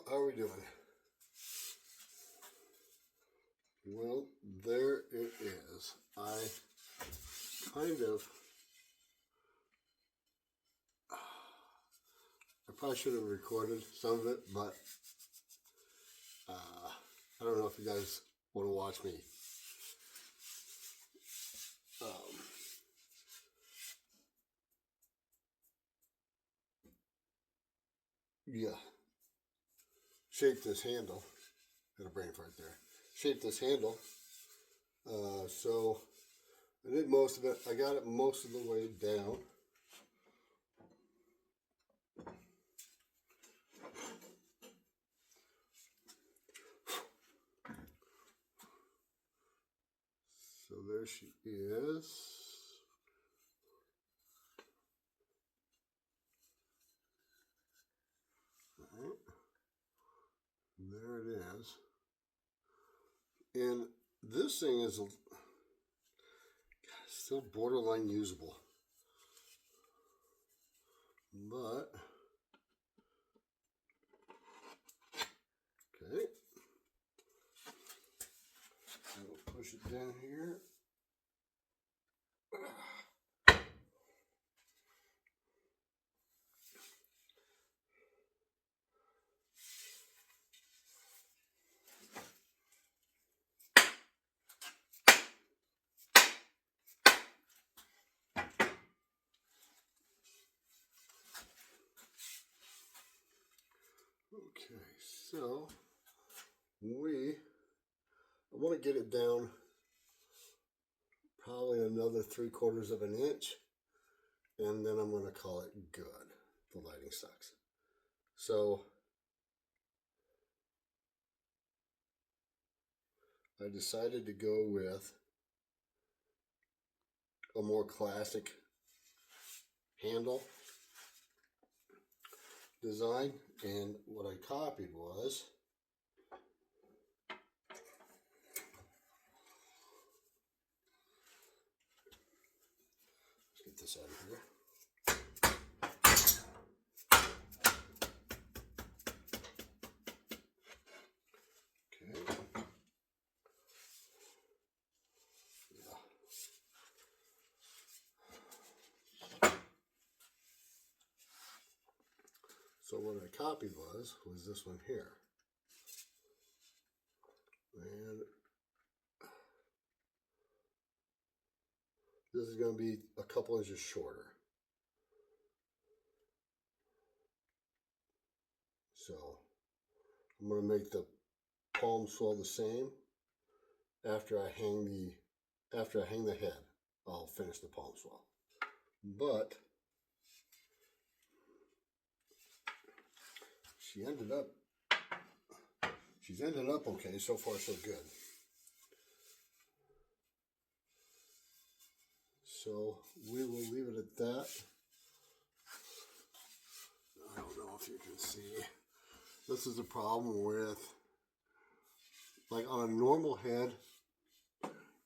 how are we doing? Well, there it is. I probably should have recorded some of it, but I don't know if you guys want to watch me. Yeah, shape this handle. Got a brain fart there. Shape this handle. So I did most of it. I got it most of the way down. So there she is. Right. There it is. And this thing is still borderline usable. But, okay. I will push it down here. Okay, so I want to get it down probably another 3/4 of an inch, and then I'm going to call it good. The lighting sucks. So I decided to go with a more classic handle design, and what I copied was let's get this out of here. Okay. Yeah. So what I copied was this one here. And this is going to be a couple inches shorter. So I'm going to make the palm swell the same. After I hang the head, I'll finish the palm swell. But she's ended up okay. So far, so good. So we will leave it at that. I don't know if you can see. This is the problem with, like, on a normal head,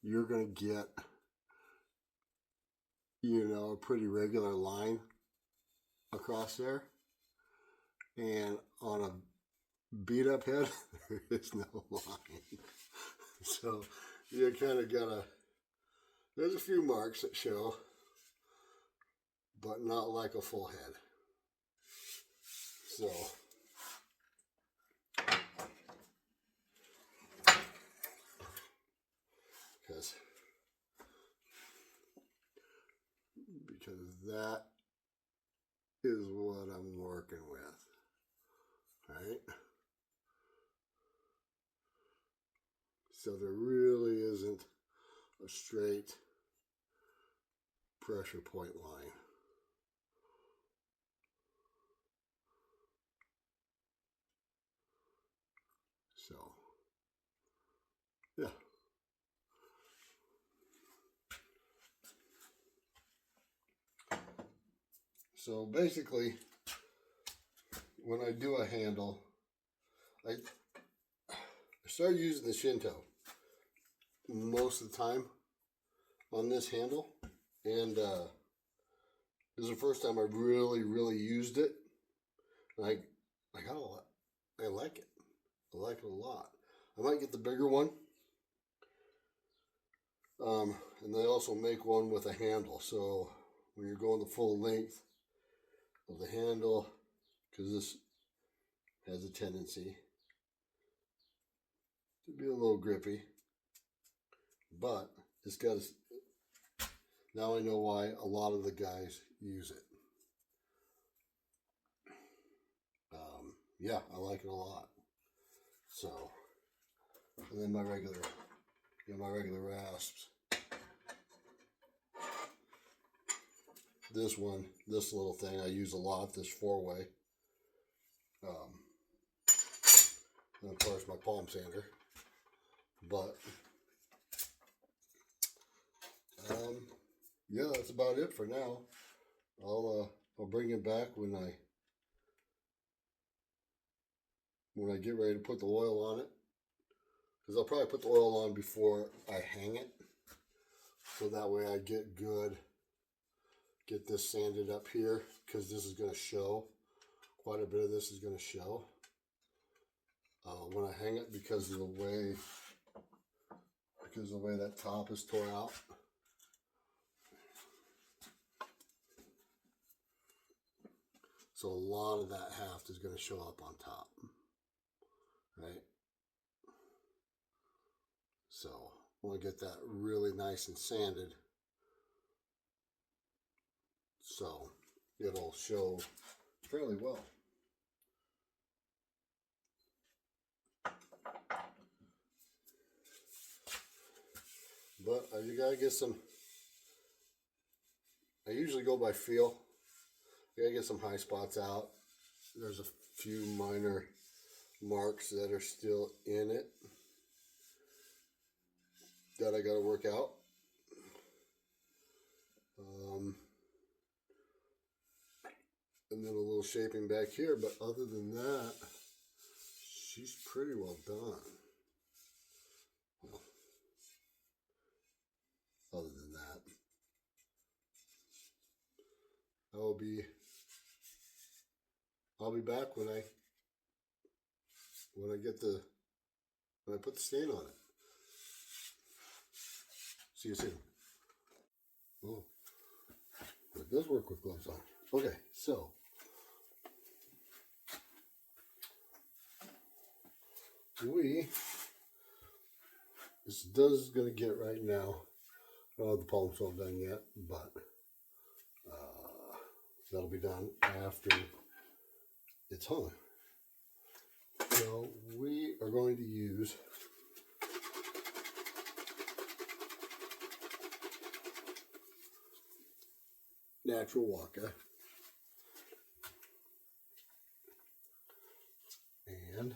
you're going to get, a pretty regular line across there. And on a beat up head, there is no line. So you kind of gotta, there's a few marks that show, but not like a full head. So because that is what I'm working with, right? So there really isn't a straight pressure point line. So, yeah. So basically, when I do a handle, I start using the Shinto most of the time on this handle, and this is the first time I really used it. I got I like it. I like it a lot. I might get the bigger one. And they also make one with a handle. So when you're going the full length of the handle, because this has a tendency to be a little grippy, but it's got a, now I know why a lot of the guys use it. Yeah, I like it a lot. So, and then my regular rasps. This one, this little thing I use a lot, this 4-way. And of course my palm sander. But, yeah, that's about it for now. I'll bring it back when I get ready to put the oil on it. Because I'll probably put the oil on before I hang it. So that way I get this sanded up here, because this is going to show. Quite a bit of this is going to show when I hang it, because of the way that top is tore out. So a lot of that haft is going to show up on top, right? So I want to get that really nice and sanded, so it'll show fairly well. But you gotta get some, I usually go by feel. You gotta get some high spots out. There's a few minor marks that are still in it that I gotta work out. And then a little shaping back here, but other than that, she's pretty well done. Well, other than that, I'll be back when I put the stain on it. See you soon. Oh, it does work with gloves on. Okay, so this is going to get right now. I don't have the palm salt done yet, but that'll be done after it's hung. So we are going to use natural waka, and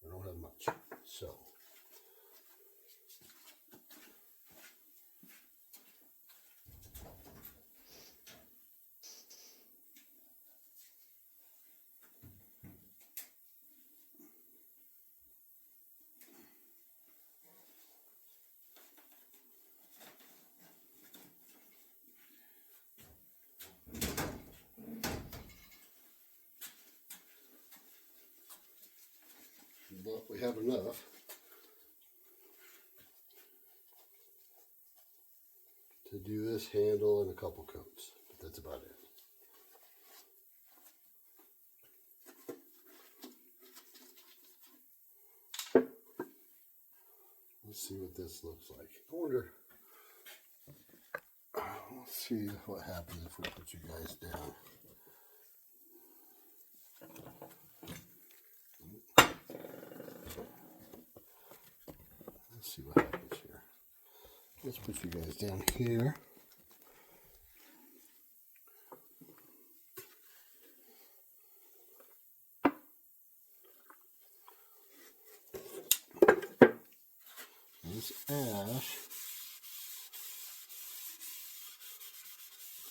I don't have much, so but we have enough to do this handle and a couple coats, but that's about it. Let's see what this looks like. I wonder, let's see what happens if we put you guys down. Let's see what happens here. Let's put you guys down here. This ash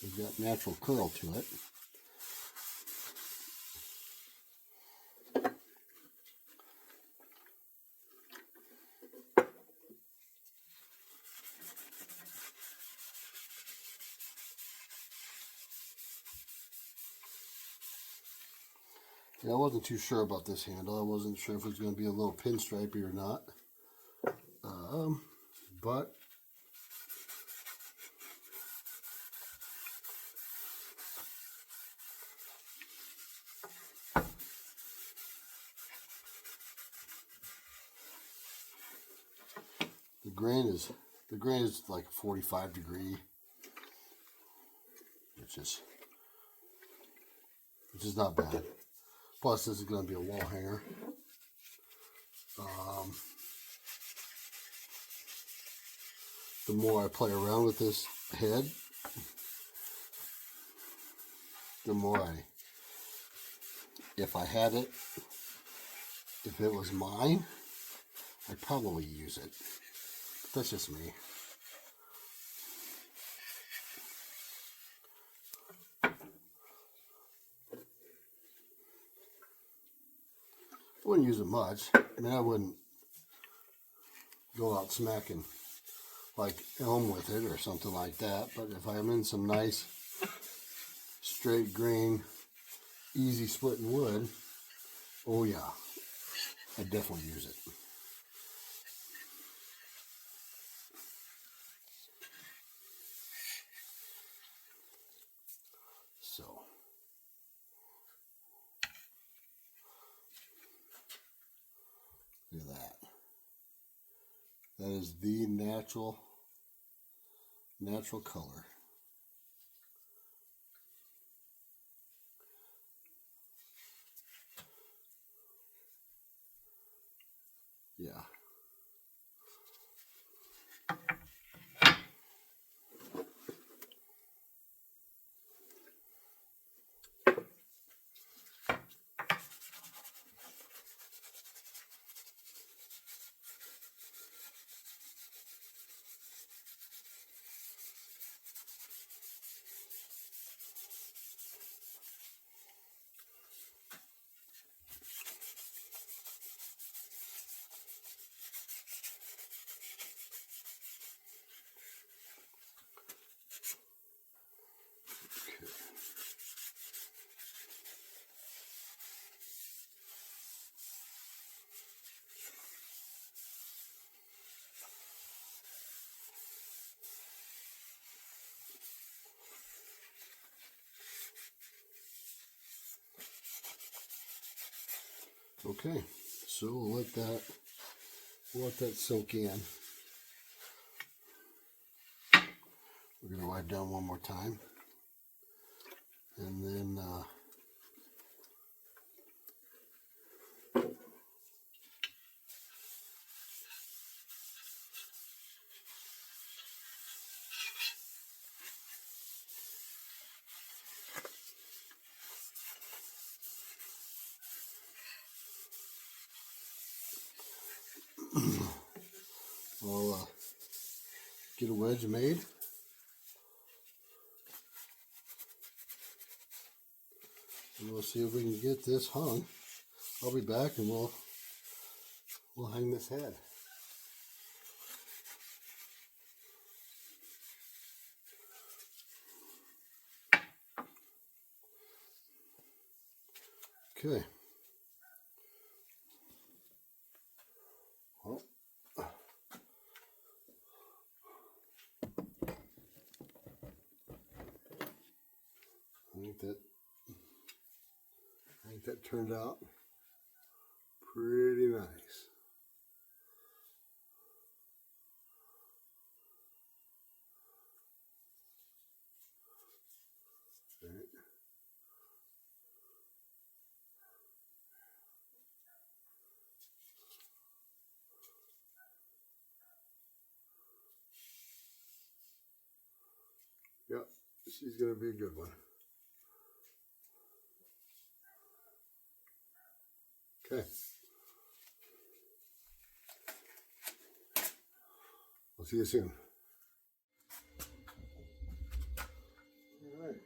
has got natural curl to it. Yeah, I wasn't too sure about this handle. I wasn't sure if it was going to be a little pinstripey or not. But the grain is like a 45 degree, which is not bad. Plus, this is going to be a wall hanger. The more I play around with this head, the more if I had it, if it was mine, I'd probably use it. But that's just me. I wouldn't use it much. I mean, I wouldn't go out smacking like elm with it or something like that. But if I'm in some nice straight grain, easy splitting wood, oh yeah, I'd definitely use it. So, look at that. That is the natural color. Yeah. Okay, so we'll let that soak in. We're going to wipe down one more time, and then I'll get a wedge made. And we'll see if we can get this hung. I'll be back and we'll hang this head. Okay. Well, I think that turned out pretty nice. Right. Yep, she's going to be a good one. Okay. I'll see you soon. All right.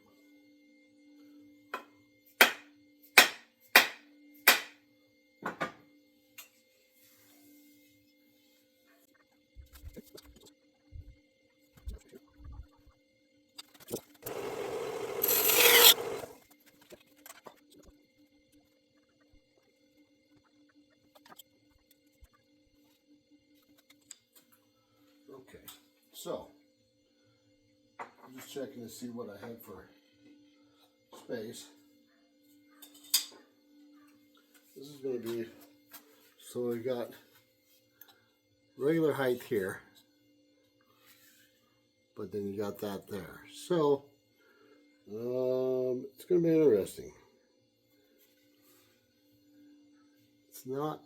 just checking to see what I had for space. This is going to be, so we got regular height here, but then you got that there. So it's going to be interesting. It's not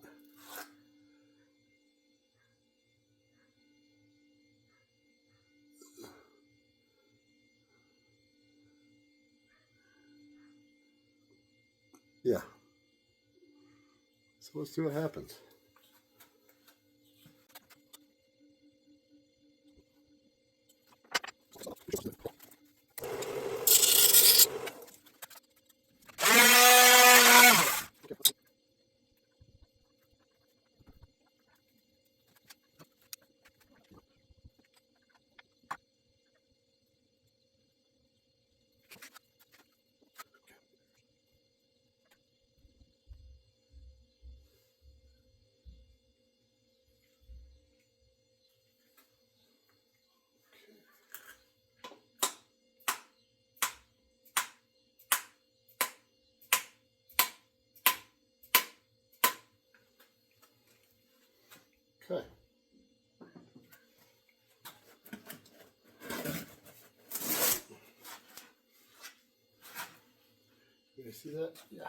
yeah. So let's see what happens. Okay. You guys see that? Yeah.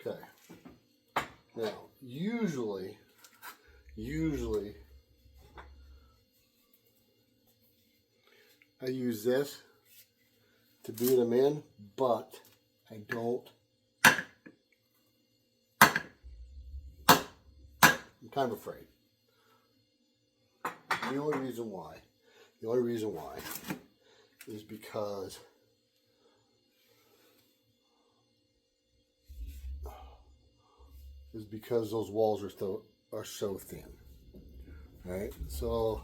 Okay. Now, usually I use this to beat them in, but I don't. I'm kind of afraid. The only reason why is because those walls are so thin. All right, so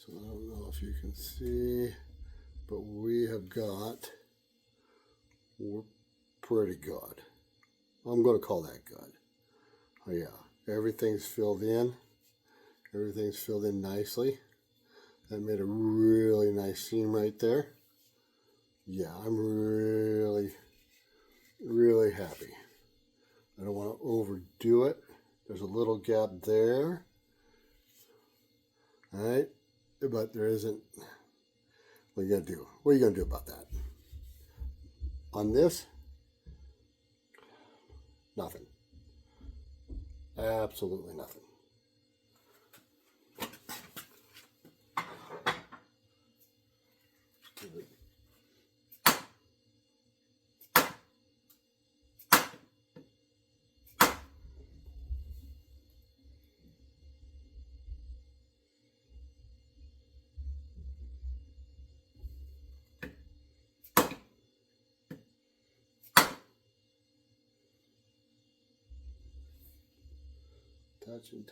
I don't know if you can see, but we're pretty good. I'm going to call that good. Oh yeah, everything's filled in. Everything's filled in nicely. That made a really nice seam right there. Yeah, I'm really, really happy. I don't want to overdo it. There's a little gap there. All right, but there isn't. What are you gonna do? What are you gonna do about that? On this, nothing. Absolutely nothing.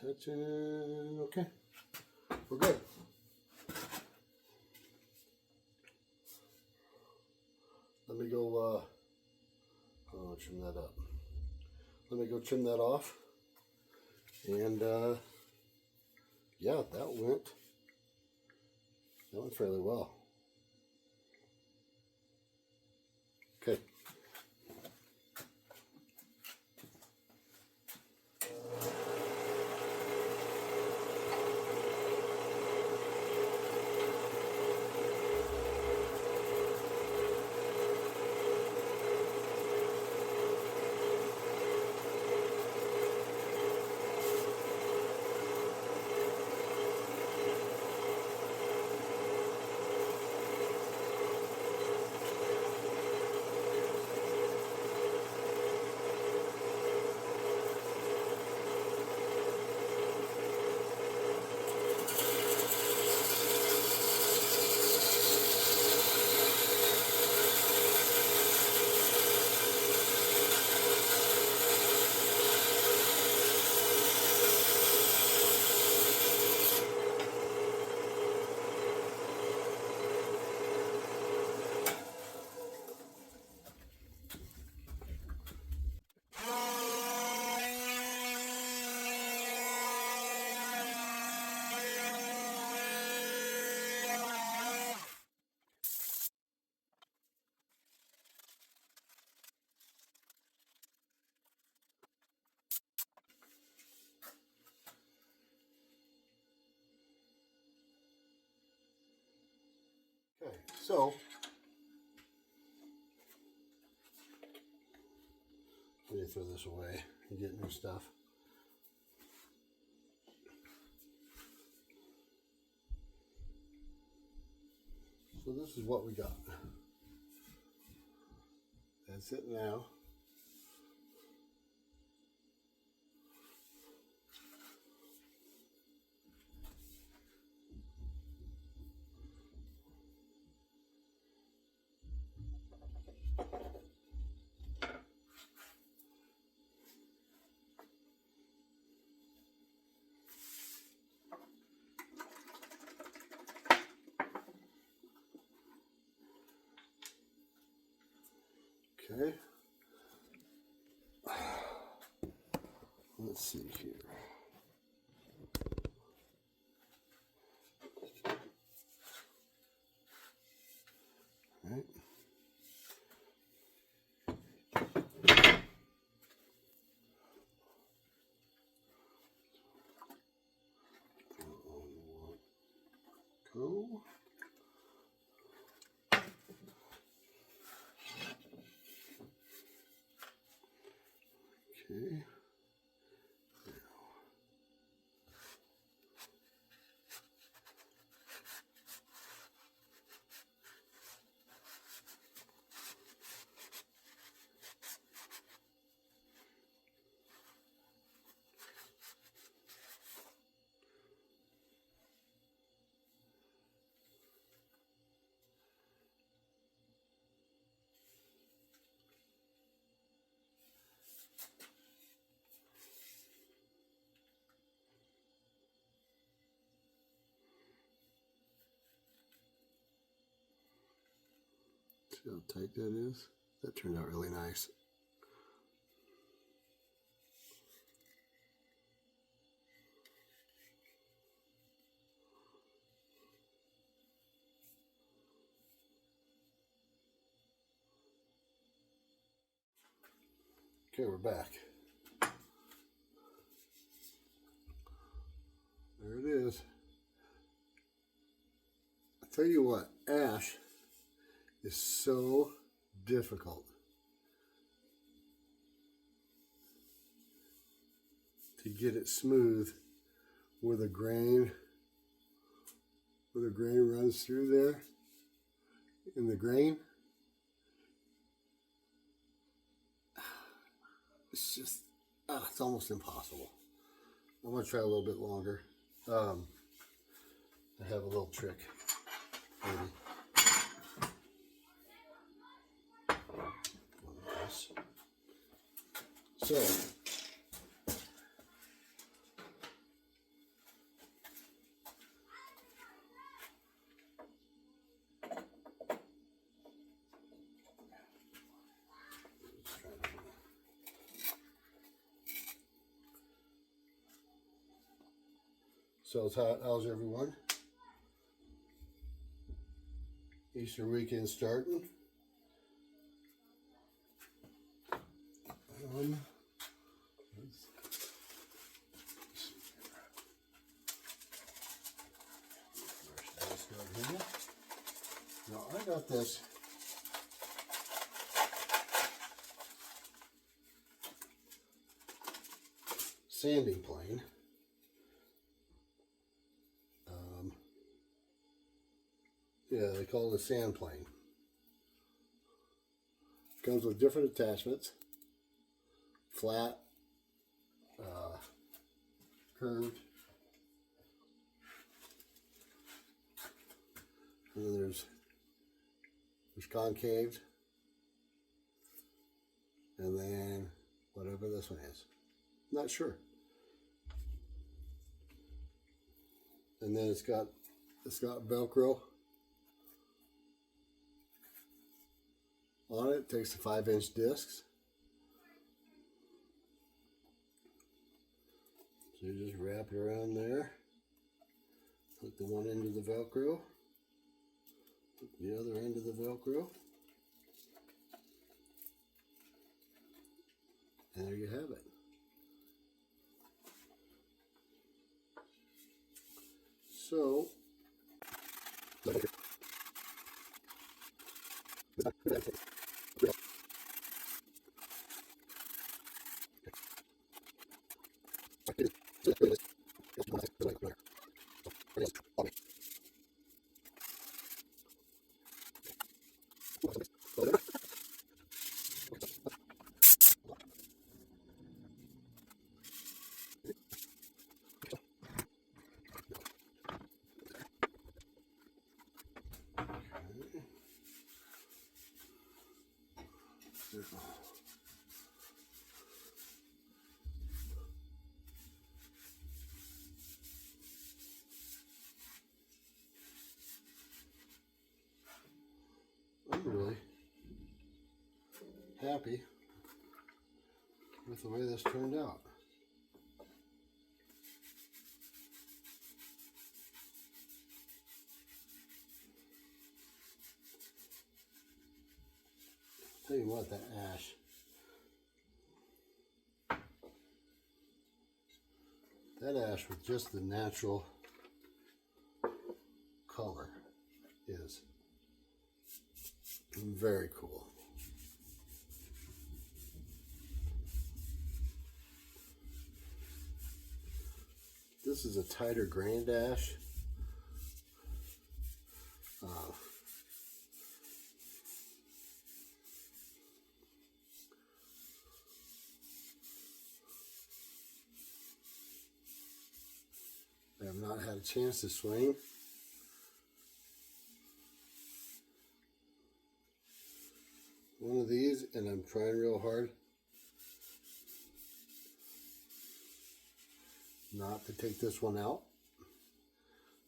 Touching. Okay, we're good. Let me go. Trim that up. Let me go trim that off. And yeah, that went fairly well. Okay. So let me throw this away and get new stuff. So this is what we got. That's it now. Okay. Let's see here. All right. Go. Okay. See how tight that is? That turned out really nice. Okay, we're back. There it is. I tell you what, ash is so difficult to get it smooth where the grain runs through there in the grain. It's just it's almost impossible. I'm gonna try a little bit longer. I have a little trick maybe. So how's everyone? Easter weekend starting. Now I got this sanding plane. Yeah, they call it a sand plane. Comes with different attachments. Flat, curved, and then there's concave, and then whatever this one is. Not sure. And then it's got Velcro on it. Takes the 5-inch discs. So you just wrap it around there. Put the one end of the Velcro. Put the other end of the Velcro. And there you have it. So I'm really happy with the way this turned out. Tell you what, that ash with just the natural color is very cool. This is a tighter grained ash. I have not had a chance to swing. One of these, and I'm trying real hard not to take this one out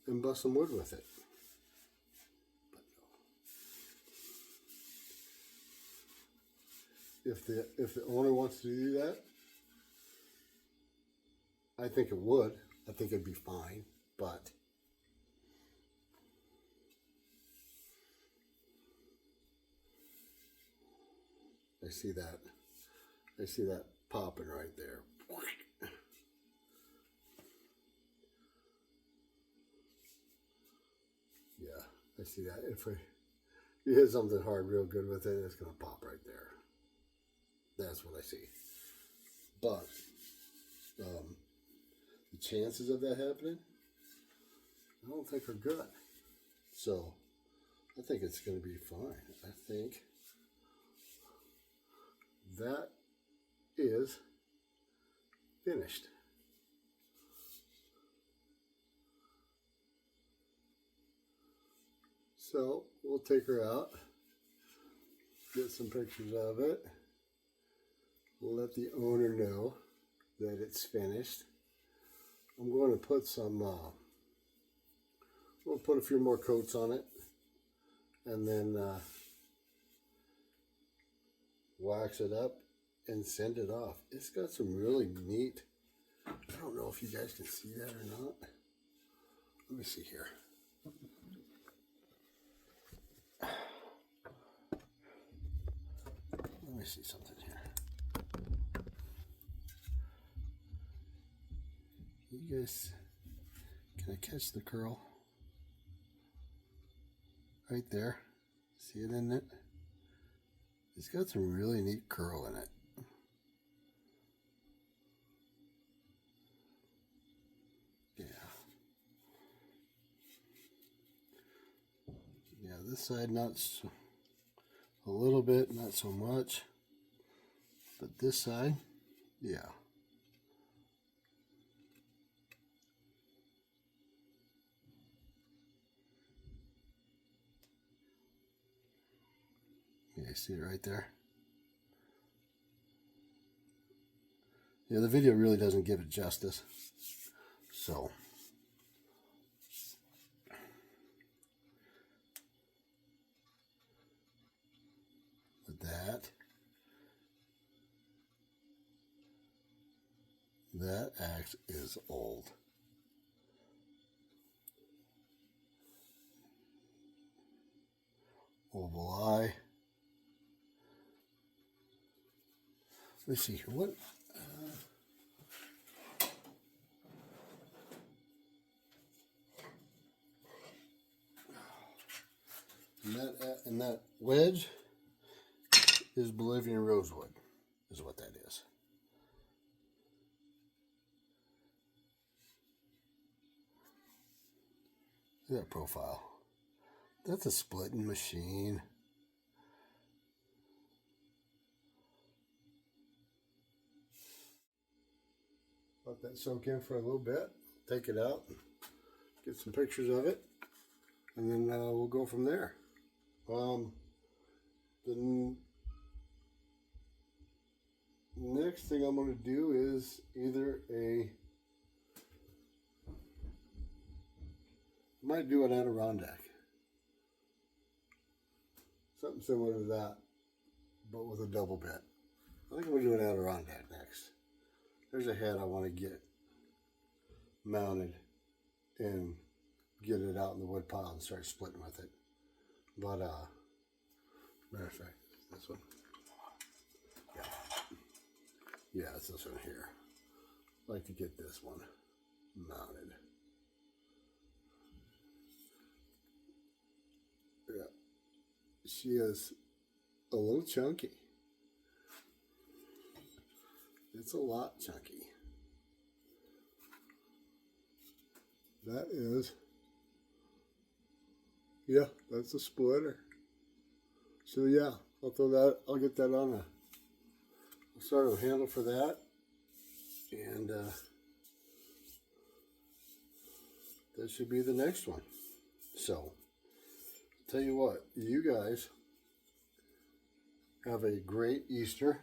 and bust some wood with it. But if the owner wants to do that, I think it would. I think it'd be fine, but I see that popping right there. Yeah, I see that. If you hit something hard real good with it, it's gonna pop right there. That's what I see. But the chances of that happening, I don't think are good. So I think it's going to be fine. I think that is finished. So we'll take her out, get some pictures of it. We'll let the owner know that it's finished. I'm going to put we'll put a few more coats on it, and then wax it up and send it off. It's got some really neat, I don't know if you guys can see that or not. Let me see here. Let me see something here. You guys, can I catch the curl? Right there. See it in it? It's got some really neat curl in it. Yeah. Yeah, this side not so, a little bit, not so much. But this side, yeah. Yeah, you see it right there? Yeah, the video really doesn't give it justice. So, with that axe is old. Oval eye. Let's see here. What? And that wedge is Bolivian rosewood, is what that is. See that profile. That's a splitting machine. Let that soak in for a little bit. Take it out. Get some pictures of it. And then we'll go from there. The next thing I'm going to do is either I might do an Adirondack. Something similar to that, but with a double bit. I think I'm going to do an Adirondack next. There's a head I want to get mounted and get it out in the wood pile and start splitting with it. But, matter of fact, this one. Yeah. Yeah, it's this one here. I'd like to get this one mounted. Yeah. She is a little chunky. It's a lot chunky. That is, yeah, that's a splitter. So yeah, I'll throw that, I'll get that on I'll start a handle for that. And that should be the next one. So, tell you what, you guys have a great Easter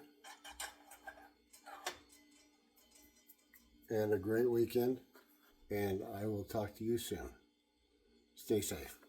and a great weekend, and I will talk to you soon. Stay safe.